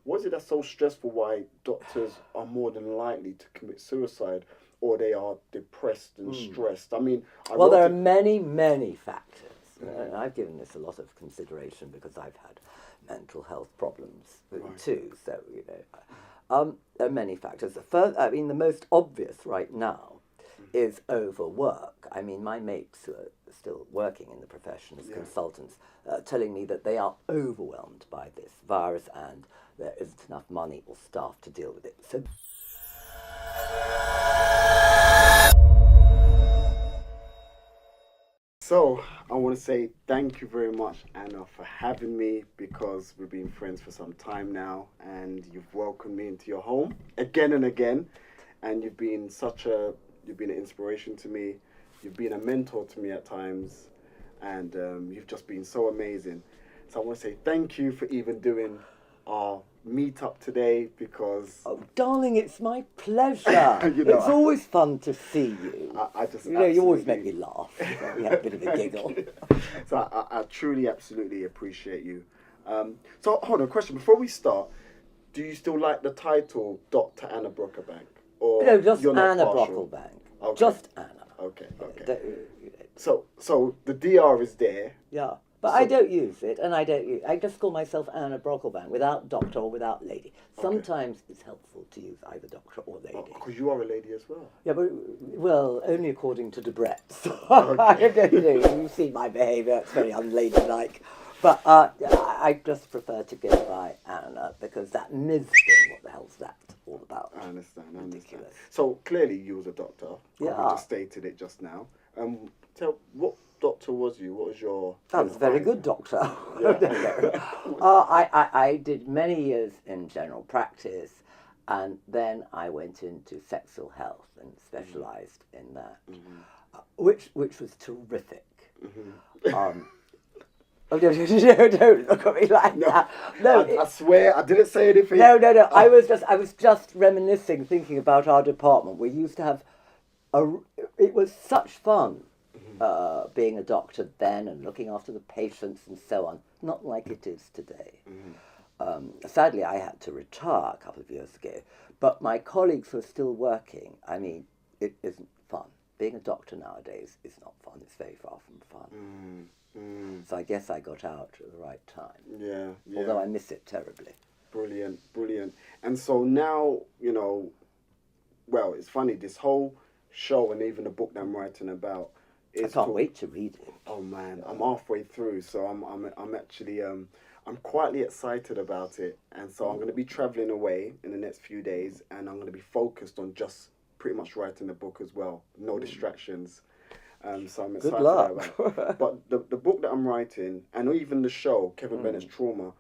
Was it that's so stressful why doctors are more than likely to commit suicide or they are depressed and stressed? I mean, I Well, there wrote are it. many, many factors. And I've given this a lot of consideration because I've had mental health problems too. So, there are many factors. The first, I mean, the most obvious right now is overwork. I mean, my mates who are still working in the profession as consultants telling me that they are overwhelmed by this virus and there isn't enough money or staff to deal with it. So So, I want to say thank you very much, Anna, for having me because we've been friends for some time now and you've welcomed me into your home again and again. And you've been an inspiration to me. You've been a mentor to me at times. And you've just been so amazing. So, I want to say thank you for even doing our meetup today because oh, darling, it's my pleasure. It's always fun to see you. I just you always make absolutely- me laugh. We have a bit of a giggle. So I truly, absolutely appreciate you. So hold on, question before we start. Do you still like the title Dr. Anna Brocklebank? Or No, just you're not Anna partial? Brocklebank. Okay. Just Anna. Okay, okay. Don't- So the DR is there. Yeah, but I don't use it, and I just call myself Anna Brocklebank, without doctor or without lady. Sometimes it's helpful to use either doctor or lady. Because you are a lady as well. Yeah, but, well, only according to Debrett's. You see my behaviour, it's very unladylike. But I just prefer to go by Anna, because that Ms thing, what the hell's that all about? I understand. Ridiculous. So clearly you was a doctor. Yeah. We just stated it just now. Tell what doctor was you? What was your? I was a very good doctor. Yeah. I did many years in general practice, and then I went into sexual health and specialised in that, which was terrific. Oh, don't look at me like that. No, I swear I didn't say anything. no. I was just reminiscing, thinking about our department. We used to have it was such fun being a doctor then and looking after the patients and so on. Not like it is today. Sadly, I had to retire a couple of years ago, but my colleagues who are still working, I mean, it isn't fun. Being a doctor nowadays is not fun. It's very far from fun. So I guess I got out at the right time. Yeah. Although I miss it terribly. Brilliant. And so now, well, it's funny, this whole show and even the book that I'm writing about I can't wait to read it. Oh man, I'm halfway through, so I'm actually I'm quietly excited about it, and so I'm going to be traveling away in the next few days, and I'm going to be focused on just pretty much writing the book as well, no distractions. So I'm excited Good luck. about it. But the book that I'm writing, and even the show, Kevin Bennett's Trauma,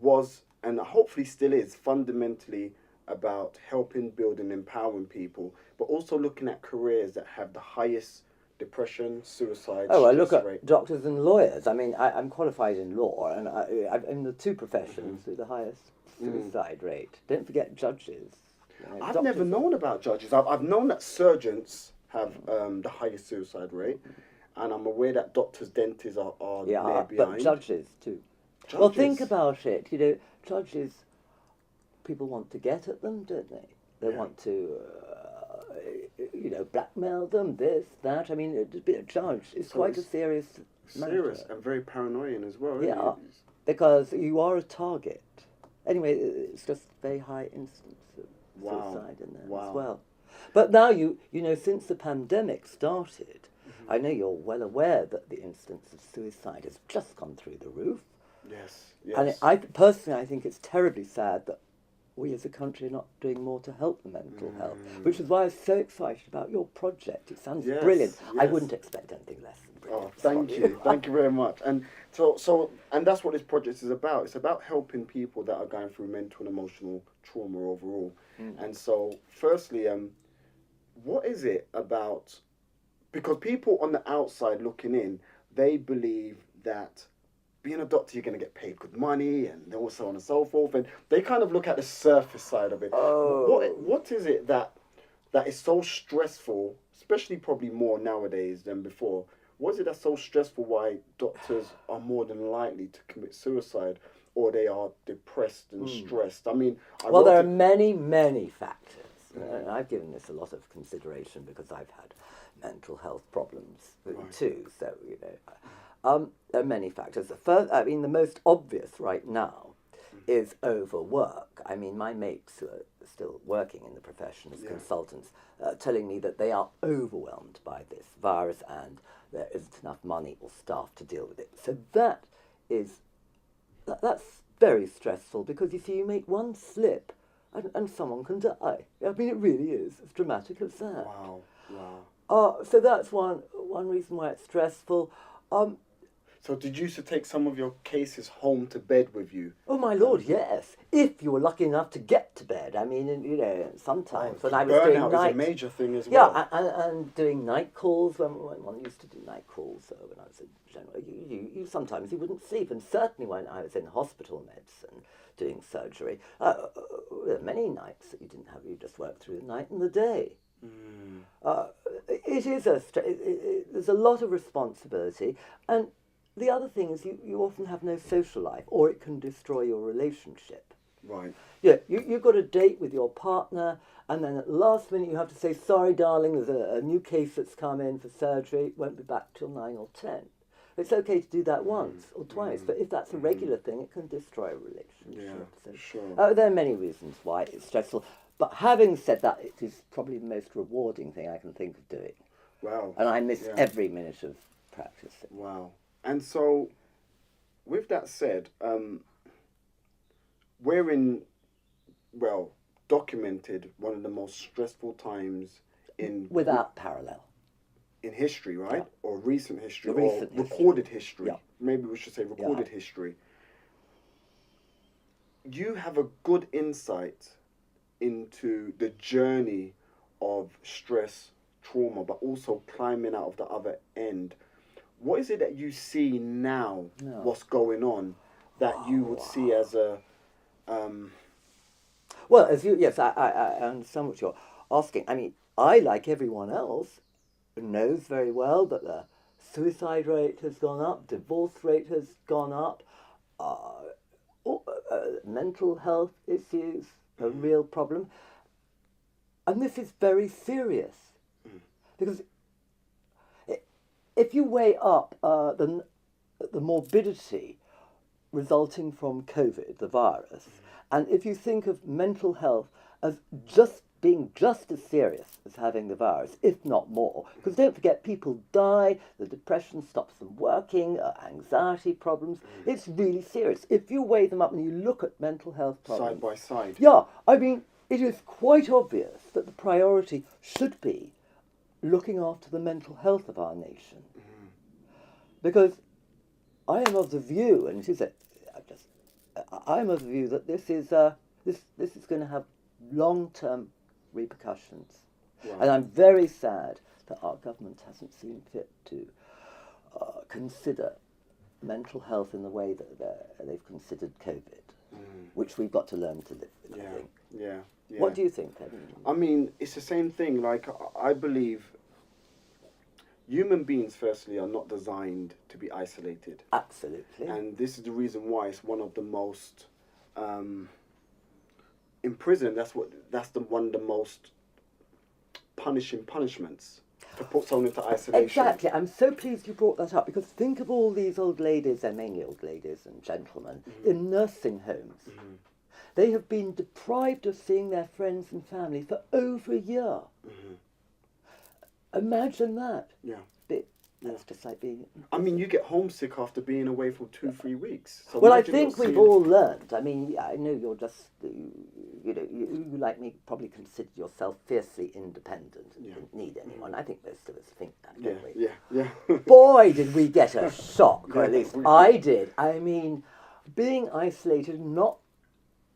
was and hopefully still is fundamentally about helping, building, empowering people, but also looking at careers that have the highest depression, suicide, Oh, I look stress at rate. doctors and lawyers. I mean, I'm qualified in law, and I'm in the two professions with the highest suicide rate. Don't forget judges. I've never known about judges. I've known that surgeons have the highest suicide rate, and I'm aware that doctors, dentists are Yeah, there behind. but judges too. Judges. Well, think about it. Judges, people want to get at them, don't they? They want to, blackmail them, this, that. I mean, to be a judge is quite a serious matter. Serious and very paranoid as well. Isn't Yeah, it? because you are a target. Anyway, it's just very high instance of suicide in there as well. But now, since the pandemic started, I know you're well aware that the instance of suicide has just gone through the roof. Yes. And I think it's terribly sad that we as a country are not doing more to help the mental health, which is why I was so excited about your project. It sounds brilliant. I wouldn't expect anything less than brilliant. Oh, thank you. Thank you very much. And so that's what this project is about. It's about helping people that are going through mental and emotional trauma overall. And so, firstly, what is it about? Because people on the outside looking in, they believe that being a doctor, you're going to get paid good money and so on and so forth. And they kind of look at the surface side of it. Oh. What is it that is so stressful, especially probably more nowadays than before? What is it that's so stressful why doctors are more than likely to commit suicide? or they are depressed and stressed? I mean, Well, there are many, many factors. And I've given this a lot of consideration because I've had mental health problems too. So, there are many factors. The most obvious right now is overwork. I mean, my mates who are still working in the profession as consultants telling me that they are overwhelmed by this virus and there isn't enough money or staff to deal with it. So that's very stressful because, you see, you make one slip and someone can die. I mean, it really is as dramatic as that. Wow, So that's one reason why it's stressful. So did you used to take some of your cases home to bed with you? Oh, my Lord, yes. If you were lucky enough to get to bed. I mean, sometimes when I was doing burnout is a major thing as well. Yeah, and doing night calls, when one used to do night calls, when I was in general, you sometimes you wouldn't sleep. And certainly when I was in hospital medicine doing surgery, there were many nights that you didn't have, you just worked through the night and the day. It is there's a lot of responsibility, and the other thing is you often have no social life, or it can destroy your relationship. Right. Yeah, you've got a date with your partner, and then at the last minute you have to say, sorry, darling, there's a new case that's come in for surgery, it won't be back till 9 or 10. It's okay to do that once or twice, but if that's a regular thing, it can destroy a relationship. Yeah, sure. There are many reasons why it's stressful. But having said that, it is probably the most rewarding thing I can think of doing. Wow. And I miss every minute of practicing. Wow. And so, with that said, we're in, documented one of the most stressful times without parallel. In history, right? Yeah. Or recent history, recorded history. Yeah. Maybe we should say recorded history. You have a good insight into the journey of stress, trauma, but also climbing out of the other end. What is it that you see now, what's going on, that you would see as a... Well, I understand what you're asking. I mean, I, like everyone else, knows very well that the suicide rate has gone up, divorce rate has gone up, mental health issues, a real problem. And this is very serious. Because if you weigh up the morbidity resulting from COVID, the virus, and if you think of mental health as being just as serious as having the virus, if not more, because don't forget, people die, the depression stops them working, anxiety problems, it's really serious. If you weigh them up and you look at mental health problems... Side by side. Yeah, I mean, it is quite obvious that the priority should be looking after the mental health of our nation. Because I am of the view, and I'm of the view that this is going to have long-term repercussions. Right. And I'm very sad that our government hasn't seen fit to consider mental health in the way that they've considered COVID, which we've got to learn to live with, I think. Yeah. What do you think, Kevin? I mean, it's the same thing. Like, I believe human beings, firstly, are not designed to be isolated. Absolutely. And this is the reason why it's one of the most... in prison, that's one of the most punishing punishments, to put someone into isolation. Exactly. I'm so pleased you brought that up, because think of all these old ladies, they're mainly old ladies and gentlemen, in nursing homes. They have been deprived of seeing their friends and family for over a year. Imagine that. Yeah. That's just like being... I mean, you get homesick after being away for 2-3 weeks. So well, I think we've all learned. I mean, I know you're just, you like me, probably consider yourself fiercely independent and didn't need anyone. I think most of us think that, don't we? Yeah. Boy, did we get a shock, or at least I did. I mean, being isolated, not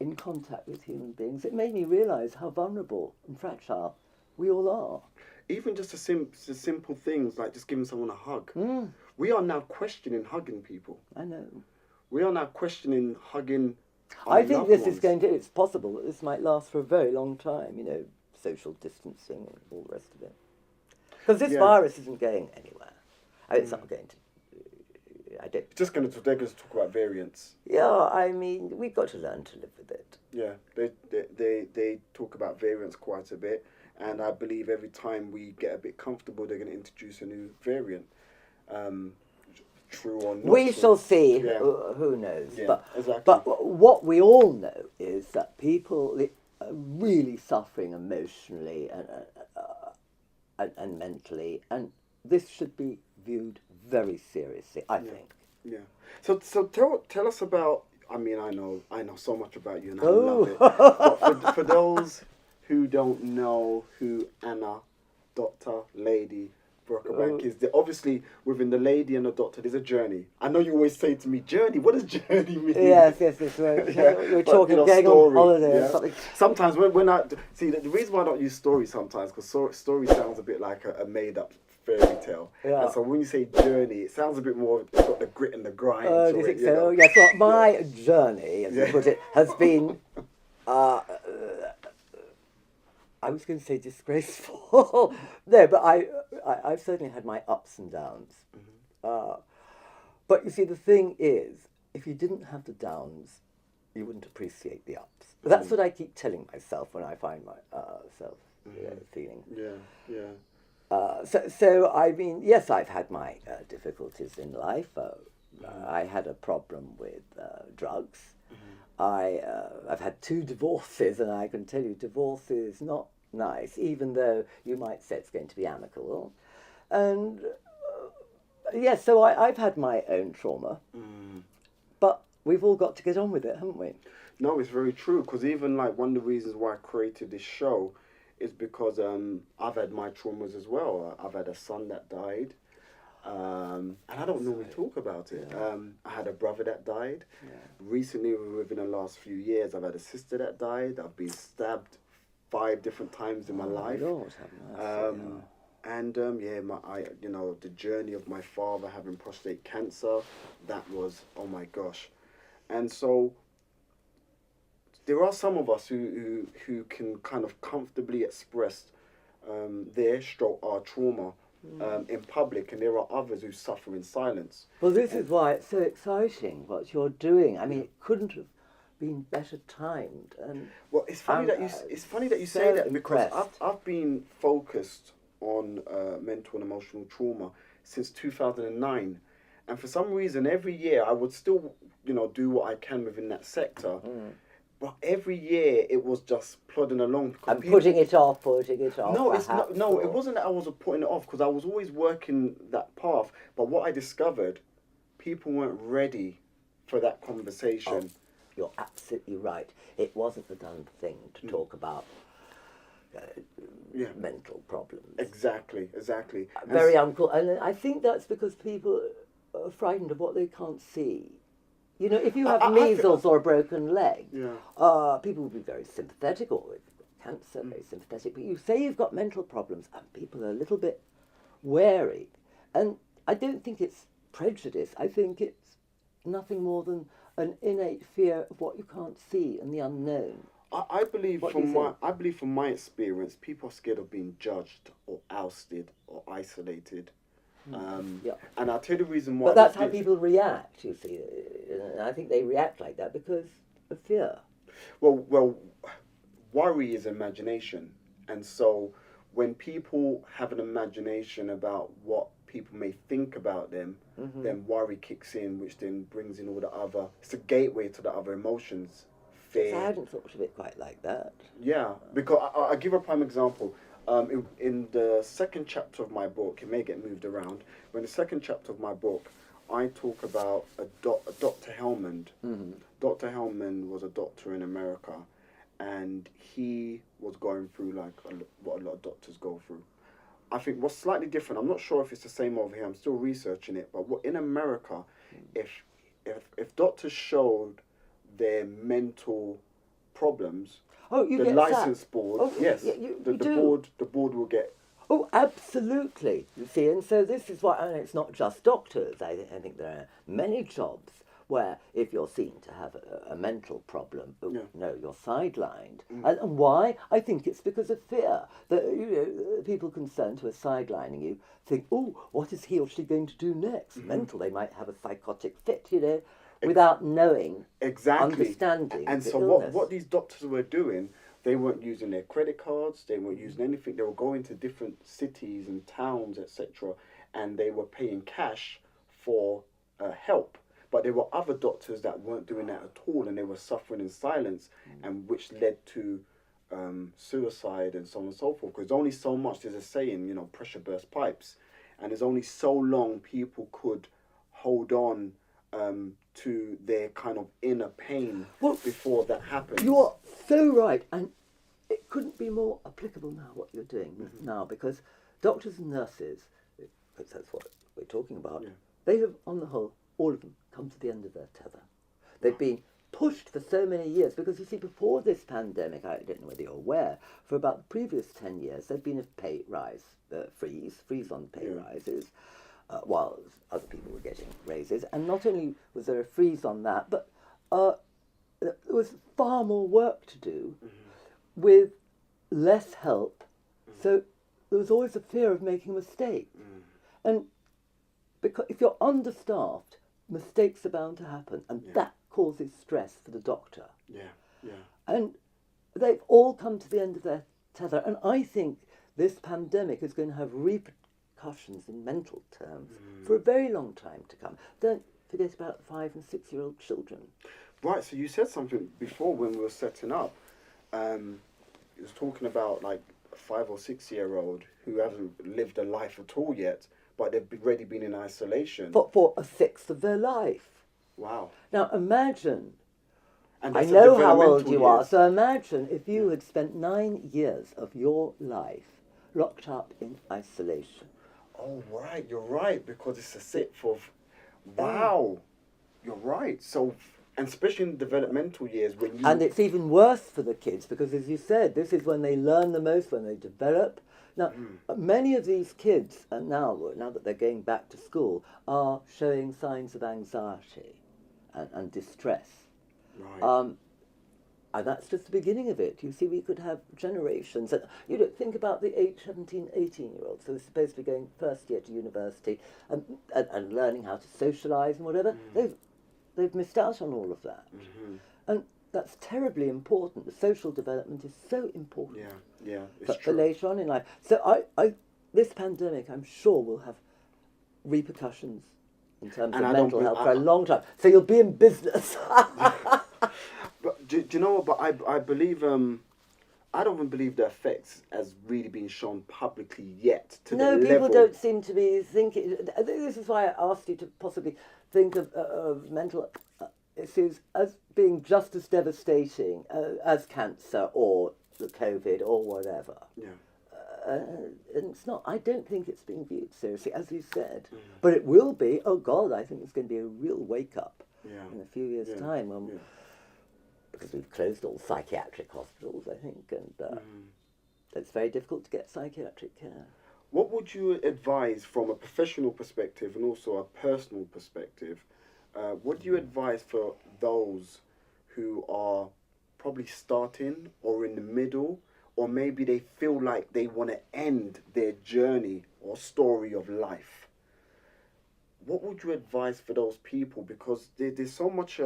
in contact with human beings, it made me realise how vulnerable and fragile we all are. Even just the simple things like just giving someone a hug. We are now questioning hugging people. I know. We are now questioning hugging I think this is going to... It's possible that this might last for a very long time, social distancing and all the rest of it. Because this virus isn't going anywhere. I mean, it's not going to... I don't. They're going to talk about variance. Yeah, I mean, we've got to learn to live with it. Yeah, they talk about variance quite a bit, and I believe every time we get a bit comfortable, they're going to introduce a new variant. True or not? We true. shall see. Yeah. Who knows? Yeah, exactly. But what we all know is that people are really suffering emotionally and mentally, and this should be viewed very seriously, I think. Yeah. So tell us about. I mean, I know so much about you, and I love it. But for those who don't know who Anna, Dr. Lady Brocklebank is, obviously within the lady and the doctor, there's a journey. I know you always say to me, journey. What does journey mean? Yes. We're talking going on holiday or something. Sometimes when I see the reason why I don't use story sometimes, because story sounds a bit like a made up fairy tale. Yeah. And so when you say journey, it sounds a bit more, it's got the grit and the grind. Do you think so? Yes. Well, my journey, as you put it, has been. I was going to say disgraceful. No, but I've certainly had my ups and downs. Mm-hmm. But you see, the thing is, if you didn't have the downs, you wouldn't appreciate the ups. Mm-hmm. That's what I keep telling myself when I find myself feeling. Yeah. So I mean, yes, I've had my difficulties in life. I had a problem with drugs. Mm-hmm. I've had 2 divorces, and I can tell you, divorce is not nice, even though you might say it's going to be amicable. And yes, so I've had my own trauma, but we've all got to get on with it, haven't we? No, it's very true, because even like one of the reasons why I created this show is because I've had my traumas as well. I've had a son that died. And I don't normally talk about it. Yeah. I had a brother that died. Yeah. Recently, within the last few years, I've had a sister that died. I've been stabbed 5 different times in my life. Lord, have mercy, And the journey of my father having prostate cancer, that was, oh my gosh. And so there are some of us who can kind of comfortably express our trauma in public, and there are others who suffer in silence. Well, this is why it's so exciting what you're doing. I mean, it couldn't have been better timed. And well, it's funny that you say that, because I've been focused on mental and emotional trauma since 2009, and for some reason, every year I would still do what I can within that sector. But every year it was just plodding along. And putting it off. No, it wasn't that I was putting it off, because I was always working that path. But what I discovered, people weren't ready for that conversation. Oh, you're absolutely right. It wasn't the done thing to talk about mental problems. Exactly. Very uncool. And I think that's because people are frightened of what they can't see. You know, if you have measles or a broken leg, people will be very sympathetic, or if you've got cancer, very sympathetic. But you say you've got mental problems, and people are a little bit wary. And I don't think it's prejudice. I think it's nothing more than an innate fear of what you can't see and the unknown. I believe from my experience, people are scared of being judged or ousted or isolated. And I'll tell you the reason why. But that's how people react, you see. I think they react like that because of fear. Well, worry is imagination. And so when people have an imagination about what people may think about them, then worry kicks in, which then brings in all the other... It's a gateway to the other emotions. Fear. I hadn't thought of it quite like that. Yeah, because I'll give a prime example. In the second chapter of my book, it may get moved around, but in the second chapter of my book, I talk about a Dr. Hellman. Mm-hmm. Dr. Hellman was a doctor in America, and he was going through what a lot of doctors go through. I think what's slightly different, I'm not sure if it's the same over here, I'm still researching it, but in America, if doctors showed their mental problems, the license board, the board will get. Oh, absolutely. You see, and so this is why, and it's not just doctors. I think there are many jobs where if you're seen to have a mental problem, Yeah. no, you're sidelined. And why? I think it's because of fear. That people concerned who are sidelining you think, oh, what is he or she going to do next? Mental, they might have a psychotic fit, without knowing, understanding And the so illness. what these doctors were doing, they weren't using their credit cards, they weren't using anything. They were going to different cities and towns, etc., and they were paying cash for help. But there were other doctors that weren't doing that at all, and they were suffering in silence, and which led to suicide and so on and so forth. Because only so much, there's a saying, pressure bursts pipes, and there's only so long people could hold on to their kind of inner pain before that happens. You're so right, and it couldn't be more applicable now, what you're doing now, because doctors and nurses, because that's what we're talking about, they have, on the whole, all of them, come to the end of their tether. They've been pushed for so many years, because you see, before this pandemic, I don't know whether you're aware, for about the previous 10 years, there'd been a pay rise, freeze on pay rises, while other people were getting raises. And not only was there a freeze on that, but there was far more work to do with less help. So there was always a fear of making a mistake. And because if you're understaffed, mistakes are bound to happen, and that causes stress for the doctor. And they've all come to the end of their tether, and I think this pandemic is going to have repercussions in mental terms for a very long time to come. Don't forget about 5 and 6 year old children. Right, so you said something before when we were setting up. You was talking about like a 5 or 6 year old who hasn't lived a life at all yet, but they've already been in isolation. For a sixth of their life. Wow. Now imagine, And I that's know the how old developmental you are, years. so imagine if you had spent 9 years of your life locked up in isolation. Oh, right, you're right, because it's a sixth of... Wow, you're right. So, and especially in the developmental years when you... And it's even worse for the kids because, as you said, this is when they learn the most, when they develop. Now, many of these kids, now that they're going back to school, are showing signs of anxiety and distress. Right. And that's just the beginning of it. You see, we could have generations. And, think about the age 17, 18-year-olds who are supposed to be going first year to university and learning how to socialise and whatever. They've missed out on all of that. And that's terribly important. The social development is so important. Yeah, it's for true. later on in life. So this pandemic, I'm sure, will have repercussions in terms of mental health for a long time. So you'll be in business. But do you know what? But I believe I don't even believe the effects has really been shown publicly yet. No, people don't seem to be thinking. This is why I asked you to possibly think of mental issues as being just as devastating as cancer or the COVID or whatever. And it's not. I don't think it's being viewed seriously, as you said. But it will be. Oh God, I think it's going to be a real wake up in a few years' time. Because we've closed all psychiatric hospitals, I think, and it's very difficult to get psychiatric care. What would you advise from a professional perspective and also a personal perspective? What do you advise for those who are probably starting or in the middle, or maybe they feel like they want to end their journey or story of life? What would you advise for those people? Because there's so much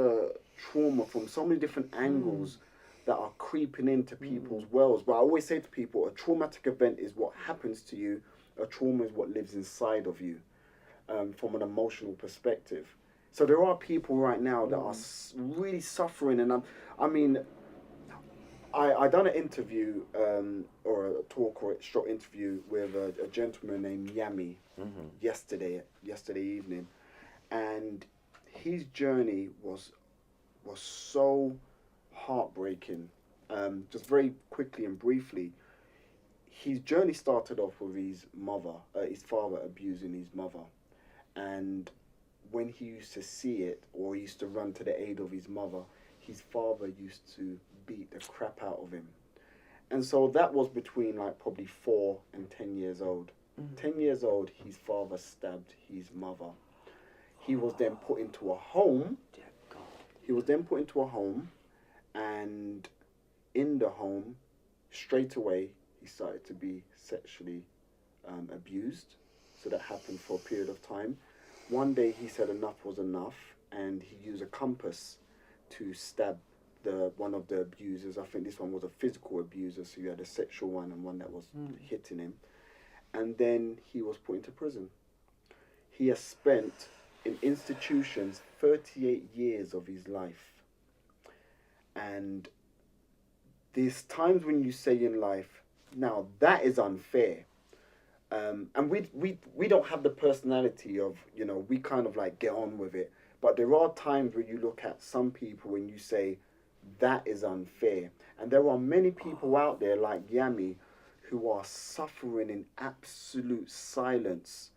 trauma from so many different angles that are creeping into people's worlds. But I always say to people, a traumatic event is what happens to you. A trauma is what lives inside of you, from an emotional perspective. So there are people right now that are really suffering. And I done an interview or a talk or a short interview with a gentleman named Yami yesterday evening, and his journey was so heartbreaking. Just very quickly and briefly, his journey started off with his father abusing his mother, and when he used to see it or he used to run to the aid of his mother, his father used to beat the crap out of him. And so that was between like probably 4 and 10 years old. 10 years old, his father stabbed his mother. He was then put into a home He was then put into a home, and in the home, straight away, he started to be sexually abused. So that happened for a period of time. One day he said enough was enough, and he used a compass to stab one of the abusers. I think this one was a physical abuser, so you had a sexual one and one that was hitting him. And then he was put into prison. He has spent in institutions 38 years of his life. And there's times when you say in life, now that is unfair. And we don't have the personality of, we kind of like get on with it. But there are times where you look at some people and you say, that is unfair. And there are many people out there like Yami who are suffering in absolute silence.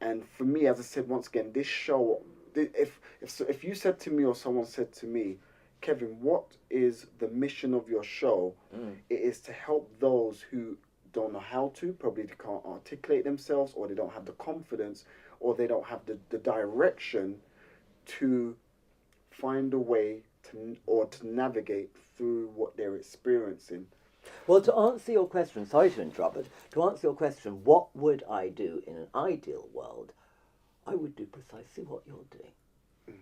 And for me, as I said once again, this show, if you said to me or someone said to me, Kevin, what is the mission of your show? It is to help those who don't know how to, probably they can't articulate themselves, or they don't have the confidence, or they don't have the direction to find a way to navigate through what they're experiencing. Well, to answer your question, sorry to interrupt, but to answer your question, what would I do in an ideal world? I would do precisely what you're doing.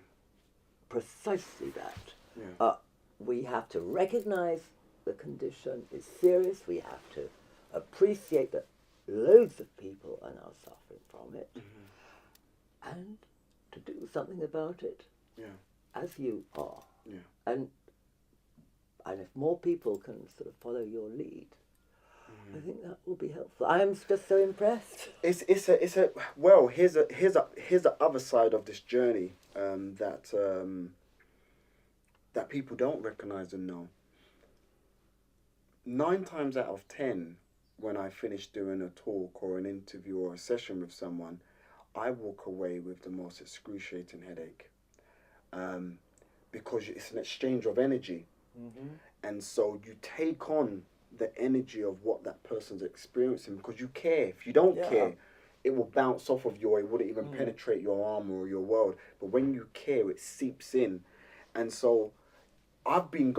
Precisely that. Yeah. We have to recognize the condition is serious. We have to appreciate that loads of people are now suffering from it, and to do something about it, as you are. Yeah. And if more people can sort of follow your lead, I think that will be helpful. I am just so impressed. Here's the other side of this journey that people don't recognize and know. 9 times out of 10, when I finish doing a talk or an interview or a session with someone, I walk away with the most excruciating headache, because it's an exchange of energy. And so you take on the energy of what that person's experiencing because you care. If you don't care, it will bounce off of you, or it wouldn't even penetrate your armor or your world. But when you care, it seeps in. And so I've been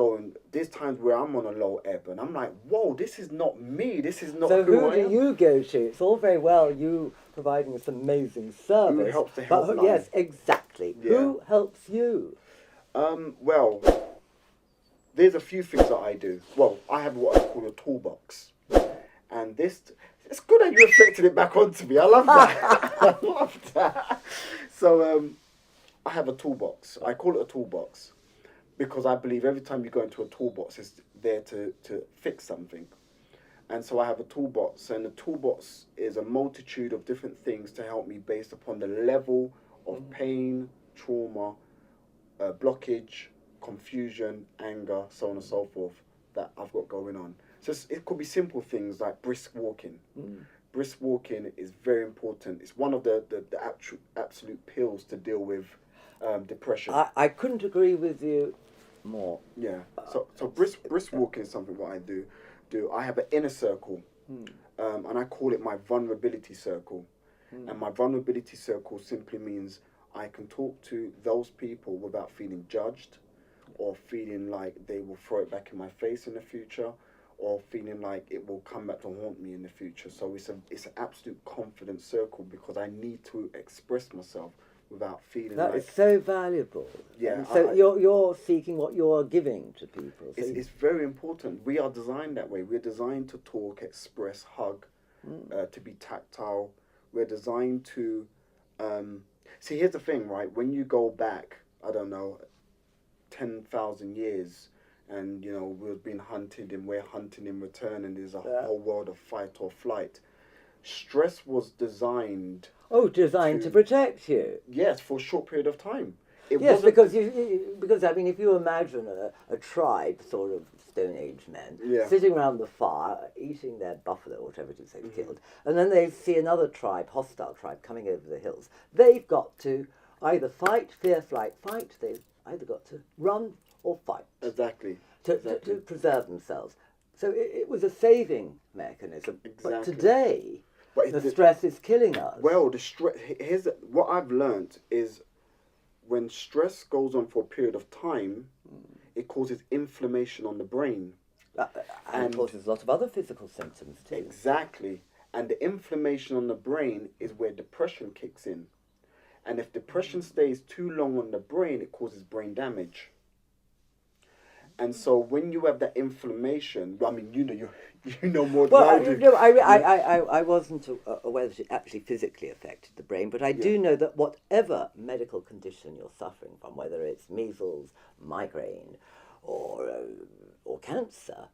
there's times where I'm on a low ebb and I'm like, whoa, this is not me. This is not so who I am. So who do you go to? It's all very well you providing this amazing service. Who helps the helpline? Yes, exactly. Yeah. Who helps you? Well, there's a few things that I do. Well, I have what I call a toolbox. And it's good that you reflected it back onto me. I love that. I love that. So I have a toolbox. I call it a toolbox because I believe every time you go into a toolbox, it's there to fix something. And so I have a toolbox, and the toolbox is a multitude of different things to help me based upon the level of pain, trauma, blockage, confusion, anger, so on and so forth that I've got going on. So it could be simple things like brisk walking. Brisk walking is very important. It's one of the absolute pills to deal with depression. I couldn't agree with you more. Yeah. So brisk walking is something what I do. I have an inner circle, and I call it my vulnerability circle. And my vulnerability circle simply means I can talk to those people without feeling judged, or feeling like they will throw it back in my face in the future, or feeling like it will come back to haunt me in the future. So it's an absolute confidence circle because I need to express myself without feeling that like... is so valuable. Yeah. And so you're seeking what you're giving to people. So it's very important. We are designed that way. We're designed to talk, express, hug, to be tactile. We're designed to... see, here's the thing, right? When you go back, I don't know, 10,000 years, and we've been hunted and we're hunting in return, and there's a whole world of fight or flight. Stress was designed to protect you. Yes, for a short period of time. Yes, because I mean, if you imagine a tribe, sort of Stone Age men, sitting around the fire, eating their buffalo, or whatever it is they've killed, and then they see another tribe, hostile tribe, coming over the hills. They've got to either fight, fear, flight, fight. They've either got to run or fight. Exactly. To preserve themselves. So it was a saving mechanism. Exactly. But today, the stress is killing us. Well, here's what I've learned is when stress goes on for a period of time, it causes inflammation on the brain. And causes a lot of other physical symptoms too. Exactly. And the inflammation on the brain is where depression kicks in. And if depression stays too long on the brain, it causes brain damage. And so when you have that inflammation, I mean, you know more than I do. No, I wasn't aware that it actually physically affected the brain, but I do know that whatever medical condition you're suffering from, whether it's measles, migraine, or cancer,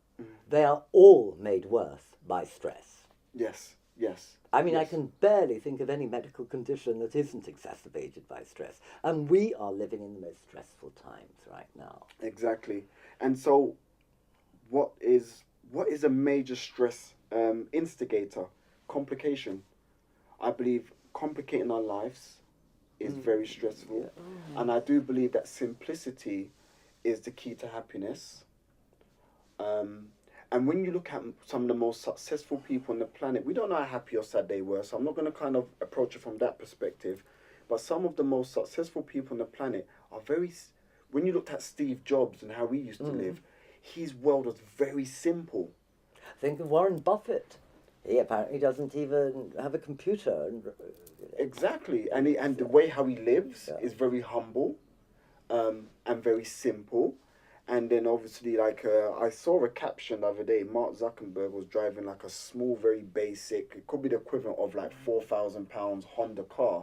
they are all made worse by stress. Yes, yes. I mean, yes. I can barely think of any medical condition that isn't exacerbated by stress. And we are living in the most stressful times right now. Exactly. And so what is a major stress instigator? Complication. I believe complicating our lives is very stressful. Yeah. And I do believe that simplicity is the key to happiness. And when you look at some of the most successful people on the planet, we don't know how happy or sad they were, so I'm not going to kind of approach it from that perspective. But some of the most successful people on the planet are very... When you looked at Steve Jobs and how he used to live, his world was very simple. Think of Warren Buffett. He apparently doesn't even have a computer. Exactly. And the way how he lives is very humble and very simple. And then obviously, like, I saw a caption the other day, Mark Zuckerberg was driving like a small, very basic, it could be the equivalent of like £4,000 Honda car.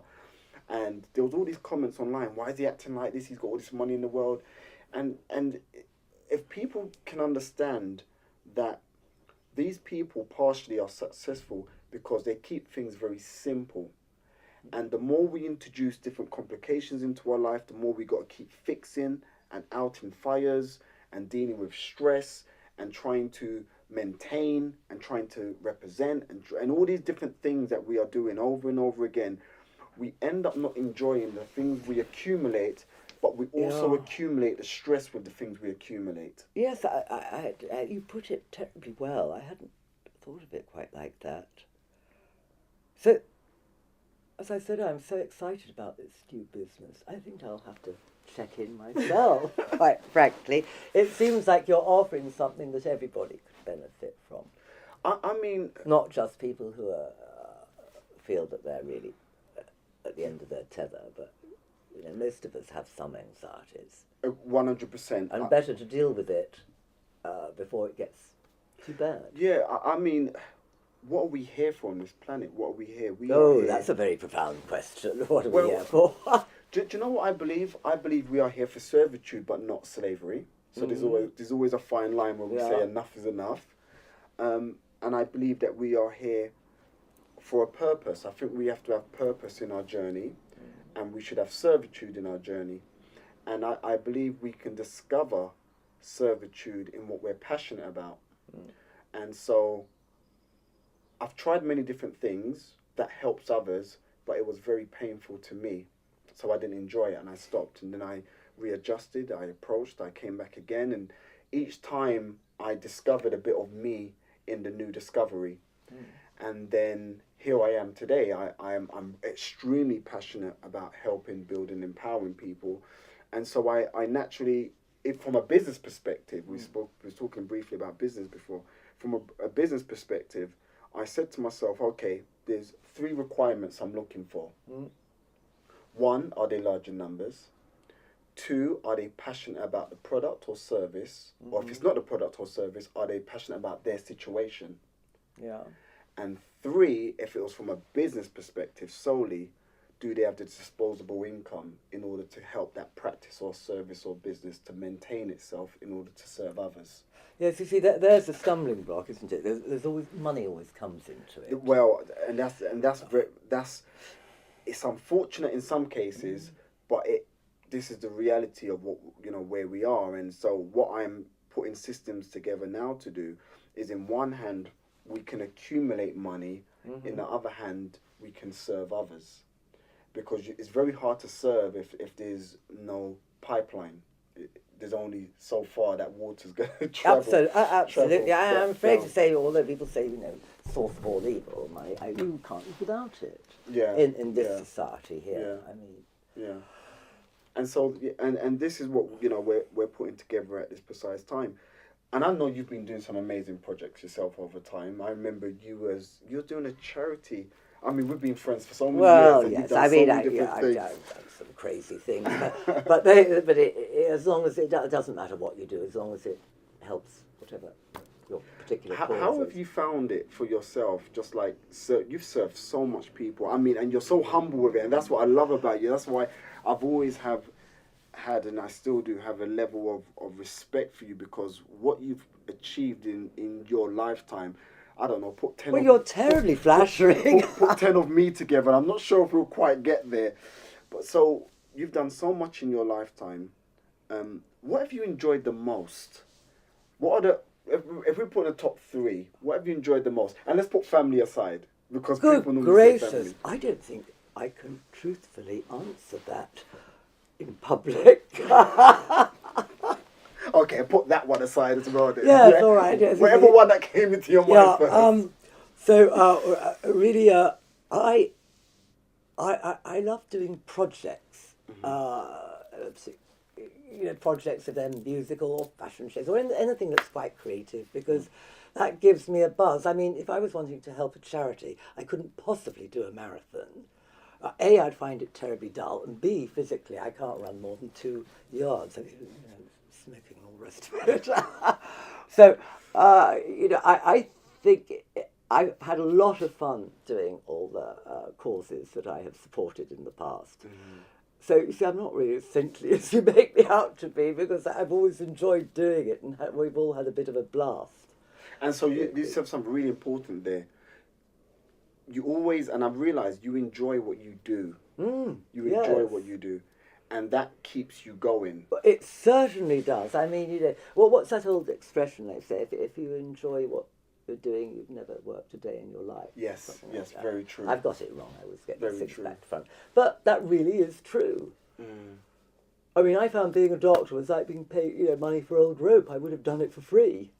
And there was all these comments online, why is he acting like this? He's got all this money in the world. And if people can understand that these people partially are successful because they keep things very simple. And the more we introduce different complications into our life, the more we got to keep fixing and outing fires and dealing with stress and trying to maintain and trying to represent and all these different things that we are doing over and over again, we end up not enjoying the things we accumulate, but we also accumulate the stress with the things we accumulate. Yes, you put it terribly well. I hadn't thought of it quite like that. So, as I said, I'm so excited about this new business. I think I'll have to check in myself, quite frankly. It seems like you're offering something that everybody could benefit from. I mean... Not just people who feel that they're really at the end of their tether, but most of us have some anxieties. 100%. And better to deal with it before it gets too bad. Yeah, I mean... What are we here for on this planet? What are we here? That's a very profound question. What are we here for? do you know what I believe? I believe we are here for servitude, but not slavery. So there's always a fine line where we say enough is enough. And I believe that we are here for a purpose. I think we have to have purpose in our journey, and we should have servitude in our journey. And I believe we can discover servitude in what we're passionate about. And so... I've tried many different things that helps others, but it was very painful to me. So I didn't enjoy it and I stopped. And then I readjusted, I approached, I came back again. And each time I discovered a bit of me in the new discovery. And then here I am today. I'm extremely passionate about helping, building, empowering people. And so I naturally, from a business perspective, we were talking briefly about business before. From a business perspective, I said to myself, okay, there's 3 requirements I'm looking for. 1, are they large in numbers? 2, are they passionate about the product or service? Or if it's not the product or service, are they passionate about their situation? Yeah. And 3, if it was from a business perspective solely, do they have the disposable income in order to help that practice or service or business to maintain itself in order to serve others? Yes, you see, there's a stumbling block, isn't it? There's always money always comes into it. Well, and that's it's unfortunate in some cases, but this is the reality of what where we are. And so what I'm putting systems together now to do is, in one hand, we can accumulate money. In the other hand, we can serve others, because it's very hard to serve if there's no pipeline. There's only so far that water's going to travel. Absolutely. I'm afraid to say, although people say, source of all evil, you can't live without it. Yeah. In this society here. Yeah. I mean. Yeah. And so, and this is what, we're putting together at this precise time. And I know you've been doing some amazing projects yourself over time. I remember you're doing a charity. I mean, we've been friends for so many Well, years, and yes, you've done I mean, so many different I've things. done some crazy things, but as long as it doesn't matter what you do, as long as it helps whatever your particular cause How is. have you found it for yourself? Just like, you've served so much people. I mean, and you're so humble with it, and that's what I love about you. That's why I've always had, and I still do have, a level of respect for you, because what you've achieved in your lifetime. I don't know, put 10 Well, of, you're terribly flattering. put 10 of me together. I'm not sure if we'll quite get there. But so, you've done so much in your lifetime. What have you enjoyed the most? What are if we put in the top 3, what have you enjoyed the most? And let's put family aside, because Good people normally say gracious, family. I don't think I can truthfully answer that in public. Okay, put that one aside as well then. Yeah, it's all right. Yes, Whatever one that came into your mind first. Really, I love doing projects. Projects of them musical or fashion shows or anything that's quite creative, because that gives me a buzz. I mean, if I was wanting to help a charity, I couldn't possibly do a marathon. A, I'd find it terribly dull, and B, physically, I can't run more than 2 yards. I mean, smoking and all the rest of it. So, I think I've had a lot of fun doing all the causes that I have supported in the past. Mm-hmm. So, you see, I'm not really as saintly as you make me out to be, because I've always enjoyed doing it, and we've all had a bit of a blast. And so you said something really important there. You always, and I've realised, you enjoy what you do. You enjoy what you do. And that keeps you going. It certainly does. I mean, what's that old expression they say? If you enjoy what you're doing, you've never worked a day in your life. Yes, yes, like very true. I've got it wrong. I always get the 6 back to front. But that really is true. I mean, I found being a doctor was like being paid, money for old rope. I would have done it for free.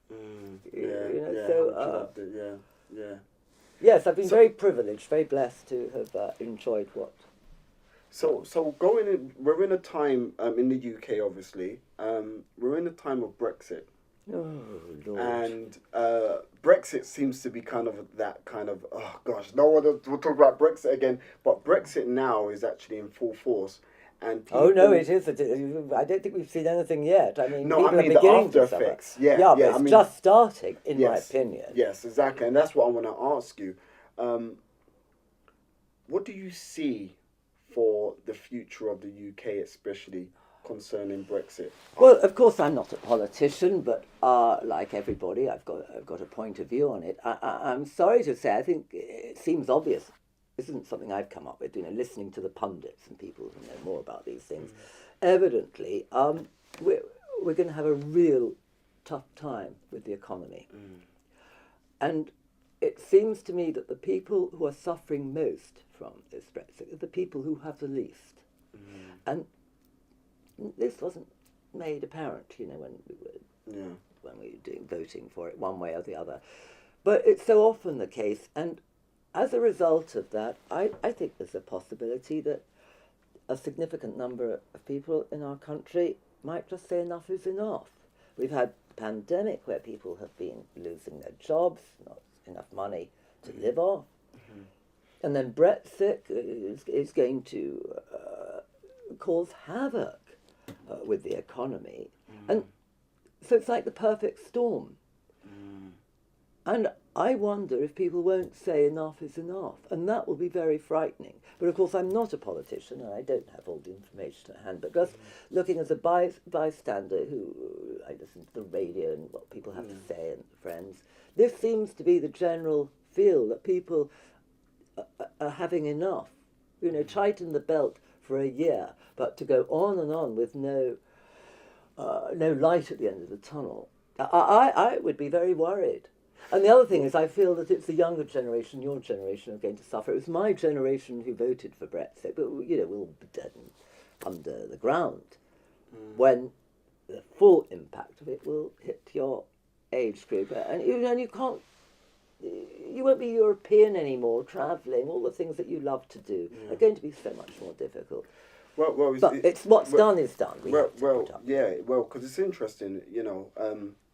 Yes, I've been very privileged, very blessed to have enjoyed what. So we're in a time in the UK, obviously. We're in a time of Brexit. Oh, Lord. And Brexit seems to be kind of that kind of, oh gosh, no one will talk about Brexit again. But Brexit now is actually in full force. And oh no, it is. I don't think we've seen anything yet. I mean, no, people I mean are beginning the after effects. Yeah, but it's just starting, in my opinion. Yes, exactly, and that's what I want to ask you. What do you see for the future of the UK, especially concerning Brexit? Well, of course, I'm not a politician, but like everybody, I've got a point of view on it. I'm sorry to say, I think it seems obvious. This isn't something I've come up with, listening to the pundits and people who know more about these things. Evidently, we're going to have a real tough time with the economy. And it seems to me that the people who are suffering most from this Brexit are the people who have the least. And this wasn't made apparent, when we were doing voting for it one way or the other. But it's so often the case, and as a result of that, I think there's a possibility that a significant number of people in our country might just say enough is enough. We've had a pandemic where people have been losing their jobs, not enough money to live off. And then Brexit is going to cause havoc with the economy. And so it's like the perfect storm. And I wonder if people won't say enough is enough, and that will be very frightening. But of course, I'm not a politician, and I don't have all the information at hand, but just looking as a bystander who I listen to the radio and what people have to say and friends, this seems to be the general feel that people are having enough. Tighten the belt for a year, but to go on and on with no light at the end of the tunnel, I would be very worried. And the other thing is, I feel that it's the younger generation, your generation, are going to suffer. It was my generation who voted for Brexit, but we'll be dead under the ground when the full impact of it will hit your age group. And you can't. You won't be European anymore, travelling, all the things that you love to do are going to be so much more difficult. Well, But it's what's done is done. We have to put up. Because it's interesting,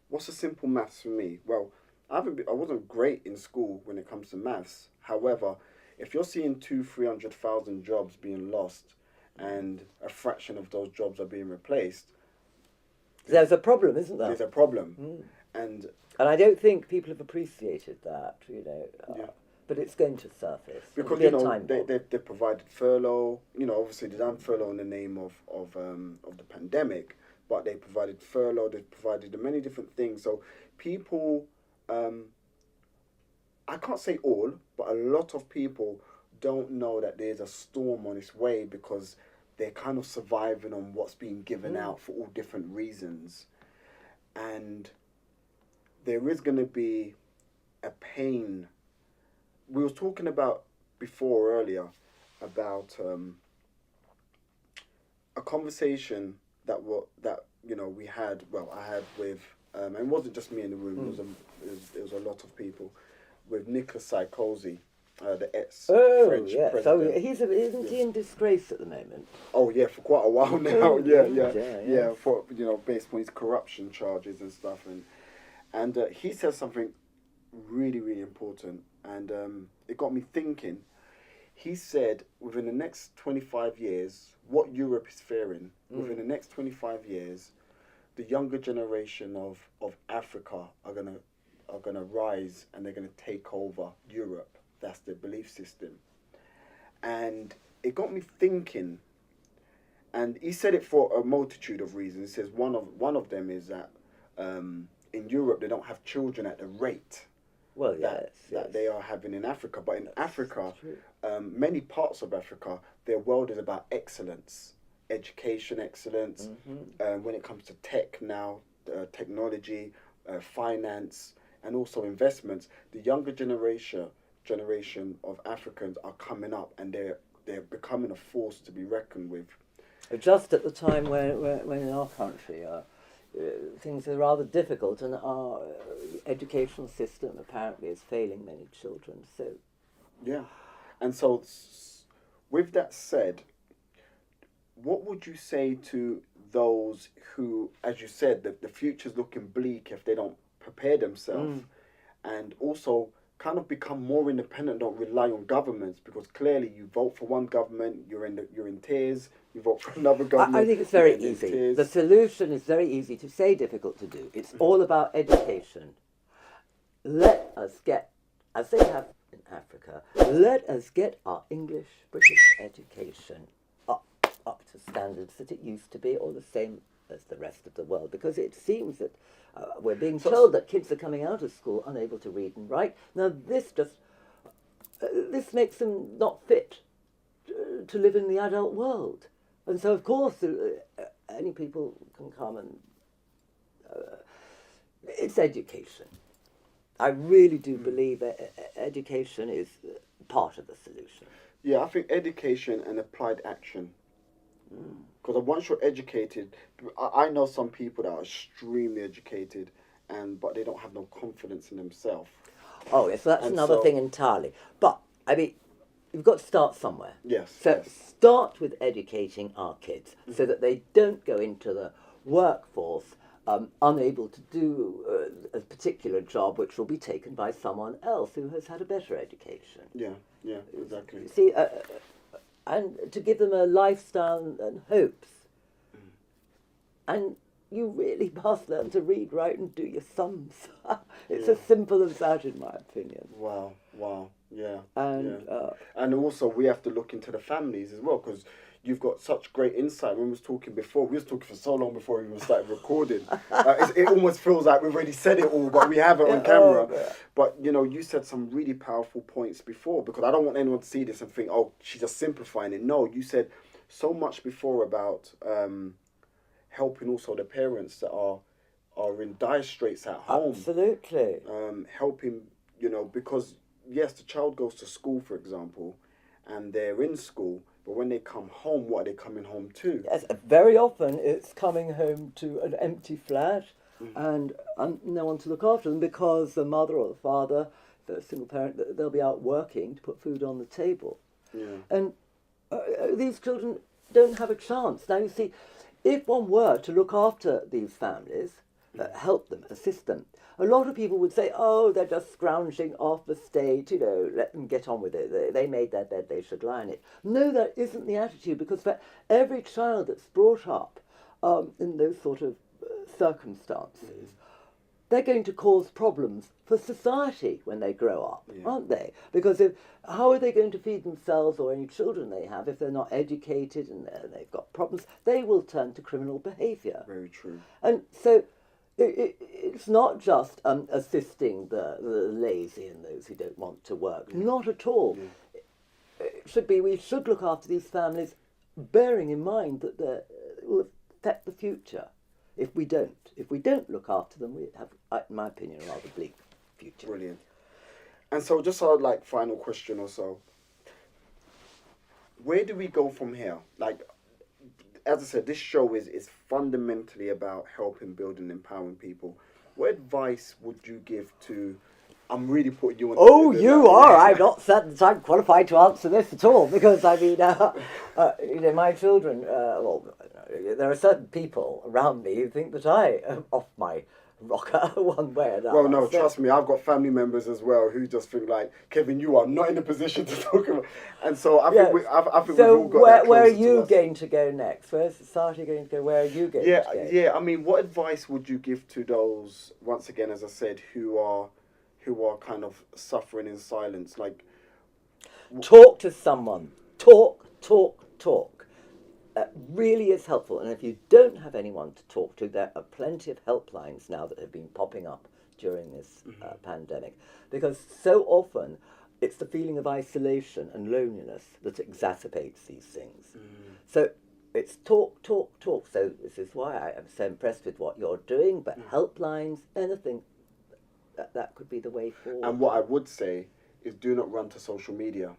what's a simple maths for me? Well, I wasn't great in school when it comes to maths. However, if you're seeing 300,000 jobs being lost, and a fraction of those jobs are being replaced, there's a problem, isn't there? There's a problem, and I don't think people have appreciated that, but it's going to surface. Because they provided furlough. Obviously they done furlough in the name of the pandemic, but they provided furlough. They provided many different things. So people, I can't say all, but a lot of people don't know that there's a storm on its way because they're kind of surviving on what's being given out for all different reasons, and there is going to be a pain. We were talking about earlier about a conversation that we had. Well, I had with and it wasn't just me in the room. It was a lot of people, with Nicolas Sarkozy, the ex-French president. So isn't he in disgrace at the moment? Oh yeah, for quite a while now. Yeah. For based on his corruption charges and stuff, and he said something really, really important, and it got me thinking. He said within the next 25 years, what Europe is fearing, within the next 25 years, the younger generation of Africa are gonna rise, and they're gonna take over Europe. That's their belief system. And it got me thinking, and he said it for a multitude of reasons. He says one of them is that in Europe they don't have children at the rate that they are having in Africa. But in Africa, many parts of Africa, their world is about excellence, education excellence. When it comes to tech now, technology, finance, and also investments, the younger generation of Africans are coming up, and they're becoming a force to be reckoned with. Just at the time when in our country things are rather difficult, and our educational system apparently is failing many children. So yeah, and so with that said, what would you say to those who, as you said, the future's looking bleak if they don't prepare themselves, and also kind of become more independent, don't rely on governments, because clearly you vote for one government, you're in tears, you vote for another government. I think it's very easy. The solution is very easy to say, difficult to do. It's all about education. Let us get, as they have in Africa, let us get our English, British education up to standards that it used to be, or the same as the rest of the world, because it seems that we're being told that kids are coming out of school unable to read and write. Now this makes them not fit to live in the adult world, and so of course any people can come and it's education. I really do believe education is part of the solution. Yeah, I think education and applied action. Because once you're educated, I know some people that are extremely educated, but they don't have no confidence in themselves. Oh, yes, that's another thing entirely. But, I mean, you've got to start somewhere. Yes. So start with educating our kids so that they don't go into the workforce unable to do a particular job which will be taken by someone else who has had a better education. Yeah, exactly. See, and to give them a lifestyle and hopes. And you really must learn to read, write, and do your sums. It's as simple as that, in my opinion. Wow, yeah. And also we have to look into the families as well, because you've got such great insight. When we was talking before, we was talking for so long before we even started recording. It almost feels like we've already said it all, but we haven't on camera. But, you said some really powerful points before, because I don't want anyone to see this and think, oh, she's just simplifying it. No, you said so much before about helping also the parents that are in dire straits at home. Absolutely. Helping, because, yes, the child goes to school, for example, and they're in school, but when they come home, what are they coming home to? Yes, very often it's coming home to an empty flat and no one to look after them, because the mother or the father, the single parent, they'll be out working to put food on the table. Yeah. And these children don't have a chance. Now, you see, if one were to look after these families, help them, assist them, a lot of people would say, oh, they're just scrounging off the state, let them get on with it. They made their bed, they should lie in it. No, that isn't the attitude, because for every child that's brought up in those sort of circumstances, they're going to cause problems for society when they grow up, aren't they? Because how are they going to feed themselves or any children they have if they're not educated and they've got problems? They will turn to criminal behaviour. Very true. And so it's not just assisting the lazy and those who don't want to work. Not at all. It should be, we should look after these families, bearing in mind that it will affect the future. If we don't look after them, we have, in my opinion, a rather bleak future. Brilliant. And so just our final question or so. Where do we go from here? As I said, this show is fundamentally about helping, building, empowering people. What advice would you give to... I'm really putting you on... Oh, you are! I'm not certain I'm qualified to answer this at all, because, I mean, my children... there are certain people around me who think that I am off my rocker one way or another. Well, no, trust me, I've got family members as well who just think Kevin, you are not in a position to talk about... And so I think we've all got that where are closer to you us. going to go next? Where's society going to go? Where are you going to go? Yeah, I mean, what advice would you give to those, once again, as I said, who are kind of suffering in silence? Talk to someone. Talk. That really is helpful. And if you don't have anyone to talk to, there are plenty of helplines now that have been popping up during this pandemic. Because so often it's the feeling of isolation and loneliness that exacerbates these things. So it's talk. So this is why I am so impressed with what you're doing. But helplines, anything, that could be the way forward. And what I would say is do not run to social media.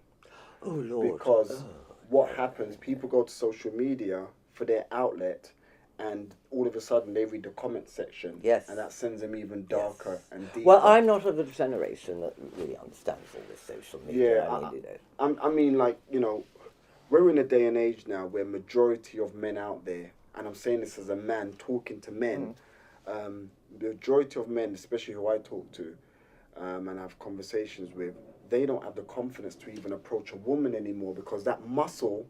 Oh, Lord. Because what happens, people go to social media for their outlet, and all of a sudden they read the comment section. Yes. And that sends them even darker and deeper. Well, I'm not of the generation that really understands all this social media. I mean, we're in a day and age now where majority of men out there, and I'm saying this as a man talking to men, the majority of men, especially who I talk to and have conversations with, they don't have the confidence to even approach a woman anymore, because that muscle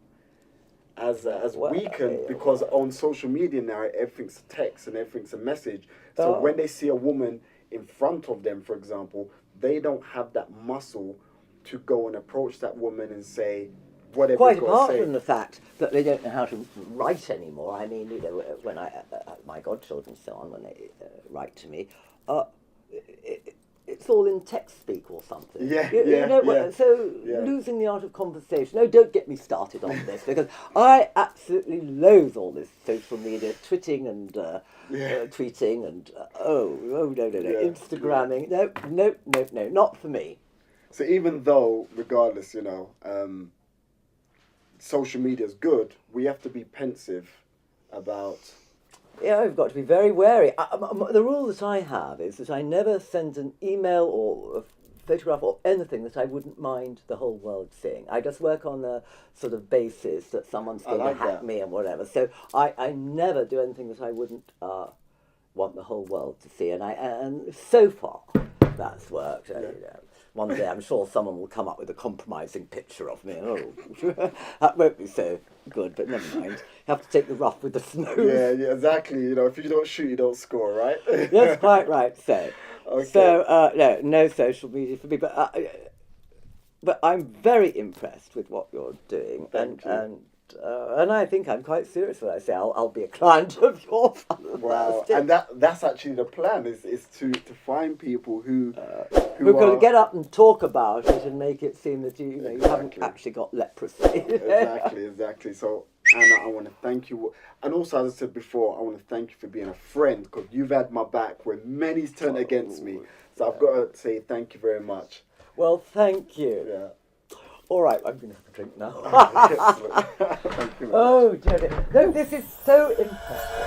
has weakened, because on social media now everything's a text and everything's a message. So when they see a woman in front of them, for example, they don't have that muscle to go and approach that woman and say whatever. Quite apart from the fact that they don't know how to write anymore. I mean, when my godchildren so on, when they write to me, it's all in text speak or something. So losing the art of conversation. No, don't get me started on this, because I absolutely loathe all this social media, tweeting and tweeting and no, Instagramming. No, not for me. So even though, regardless, social media is good, we have to be pensive about... Yeah, I've got to be very wary. The rule that I have is that I never send an email or a photograph or anything that I wouldn't mind the whole world seeing. I just work on the sort of basis that someone's going to hack me and whatever. So I never do anything that I wouldn't want the whole world to see. And so far, that's worked. One day I'm sure someone will come up with a compromising picture of me. That won't be so good, but never mind. You have to take the rough with the smooth. Yeah, exactly. If you don't shoot, you don't score, right? That's quite right. So, no social media for me. But I'm very impressed with what you're doing. Thank you. And I think I'm quite serious when I say I'll be a client of yours. Wow, and that's actually the plan, is to find people who can get up and talk about it and make it seem that you haven't actually got leprosy. Exactly. So, Anna, I want to thank you, and also, as I said before, I want to thank you for being a friend, because you've had my back when many's turned against me. So I've got to say thank you very much. Well, thank you. Yeah. All right, I'm going to have a drink now. Thank you. Oh, dear. No, this is so impressive.